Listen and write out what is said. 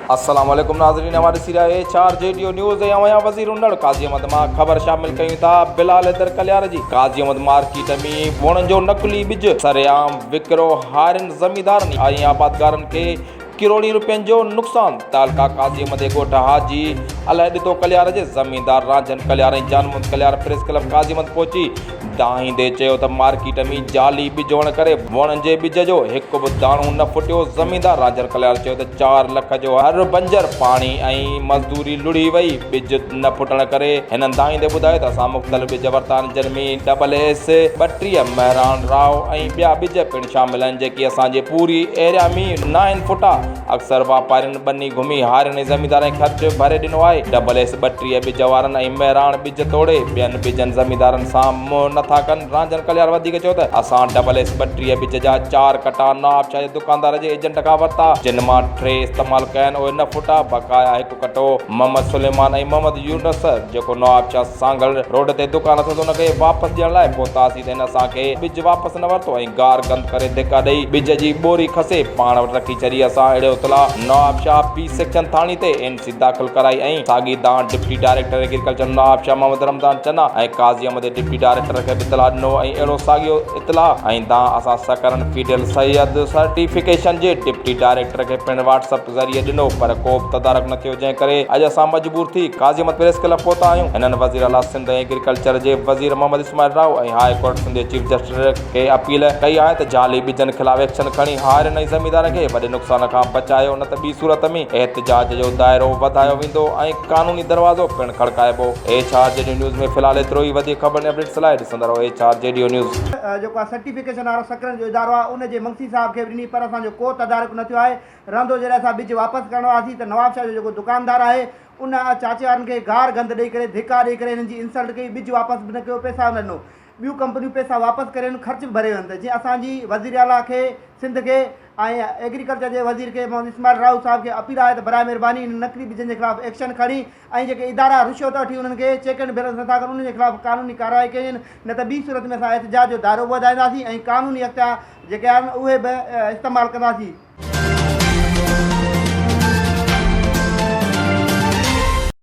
अस्सलाम वालेकुम नाज़रीन, हमारे सिरा चार जेडीओ न्यूज़ है। यहाँ वज़ीर उन्नड़ काजी अहमद मां ख़बर शामिल कयूं था। बिलाल हैदर कल्यार जी काजी अहमद मार्केट में वणनि जो नकली बिज सरेआम विकिरो, हारिन ज़मींदारनि ऐं आबादगारनि खे करोड़ी रुपयनि जो नुक़सान। तालका काजी अहमद ॻोठ हाजी अलाए ॾिठो कल्यार जे ज़मींदार राजन कल्यार ऐं जानमुंद कल्यार प्रेस क्लब काजी अहमद पहुची दाहींदे चयो त मार्केट में जाली बिज हुअण करे वणनि जे बिज जो हिकु बि दाणो न फुटियो। ज़मींदार राजन कल्यार चयो त 4 लख जो हर बंजर पाणी ऐं मज़दूरी लुड़ी वई, बिज न फुटण करे हिननि दाहींदे ॿुधायो त असां मुख़्तलिफ़ बिज वरिता आहिनि, जिन में AAS 32 महरान राव ऐं ॿिया बिज पिणु शामिल आहिनि, जेके असांजे पूरी एरिया में न आहिनि फुटा। अक्सर वापारियुनि बनी घुमी हारियुनि ज़मींदारनि ख़र्च भरे ॾिनो आहे। AAS 32 बिज वारनि ऐं महरान बिज तोड़े ॿियनि बिजनि ज़मींदारनि सां मुंहुं नथा कनि। राजन कल्यार वधीक चयो त असां AAS 32 बिज जा 4 कटा नवाबशाह जे दुकानदार जे एजेंट खां वरिता, जिन मां 3 इस्तेमालु कया आहिनि, उहे न फुटा। बकाया हिकु कटो मोहम्मद सुलेमान ऐं मोहम्मद यूनस जेको नवाबशाह सांगल रोड ते दुकान अथसि, उनखे वापसि ॾियण लाइ पहुतासीं त हिन असांखे बिज वापसि न वरितो ऐं गार गंद करे धिका ॾेई बिज जी ॿोरी खसे पाण वटि रखी छॾी। असां अहिड़ो इतलाह नवाबशाह P सेक्शन थाणी ते NC दाख़िल कराई ऐं साॻी दाण deputy director agriculture Nawabshah Mohammad Ramzan Channa ऐं काज़ी अहमद डिप्टी डायरेक्टर खे बि इतलाह ॾिनो ऐं अहिड़ो साॻियो इतलाह ऐं दाण असां सकरन फीडल सैयद सर्टिफिकेशन जे डिप्टी डायरेक्टर खे पिणु WhatsApp ज़रिए ॾिनो, पर को बि तदारक न थियो, जंहिं करे अॼु असां मजबूर थी काज़ी अहमद प्रेस क्लब पहुता आहियूं। हिननि वज़ीर आला सिंध एग्रीकल्चर जे वज़ीर मोहम्मद इस्माइल राव ऐं हाई कोर्ट सिंध जे चीफ जस्टिस खे अपील कई आहे त जाली बिजनि ख़िलाफ़ एक्शन खणी हारियुनि ऐं ज़मींदारनि खे वॾे नुक़सान खां बचायो, न त ॿी सूरत में एहतिजाज जो दाइरो वधायो वेंदो ऐं कानूनी दरवाज़ो पिणु खड़काइबो। HR जेडीओ न्यूज़ में फ़िलहाल एतिरो ई। वधीक ख़बर ऐं अपडेट्स लाइ ॾिसंदा रहो HR जेडीओ न्यूज़। जेको सर्टिफिकेशन वारो सकरन जो इदारो आहे, उन जे मंसी साहब खे ॾिनी, पर असांजो को तदारक न थियो आहे। रहंदो जॾहिं असां बिज वापसि करणो हुआसीं त नवाबशाह जो जेको दुकानदार आहे, उन चाचे वारनि खे गार गंद ॾेई करे धिका ॾेई करे हिननि जी इंसल्ट कई, बिज वापसि न कयो, पैसा न ॾिनो। ॿियूं कंपनियूं पैसा वापसि करे ख़र्च बि भरे वञनि। त जीअं असांजी वज़ीर आला खे सिंध खे ऐं एग्रीकल्चर जे वज़ीर खे मोहम्मद इस्माइल राव साहब खे अपील आहे त बराए महिरबानी इन नकली बिजनि जे ख़िलाफ़ु एक्शन खणी ऐं जेके इदारा रिश्वत वठी उन्हनि खे चेक एंड बैलेंस नथा कनि, उन्हनि जे ख़िलाफ़ु कानूनी कार्रवाई कई, न त ॿी सूरत में असां एहतिजाज जो दाइरो वधाईंदासीं ऐं कानूनी अख़्तियार जेके आहिनि उहे बि इस्तेमालु कंदासीं।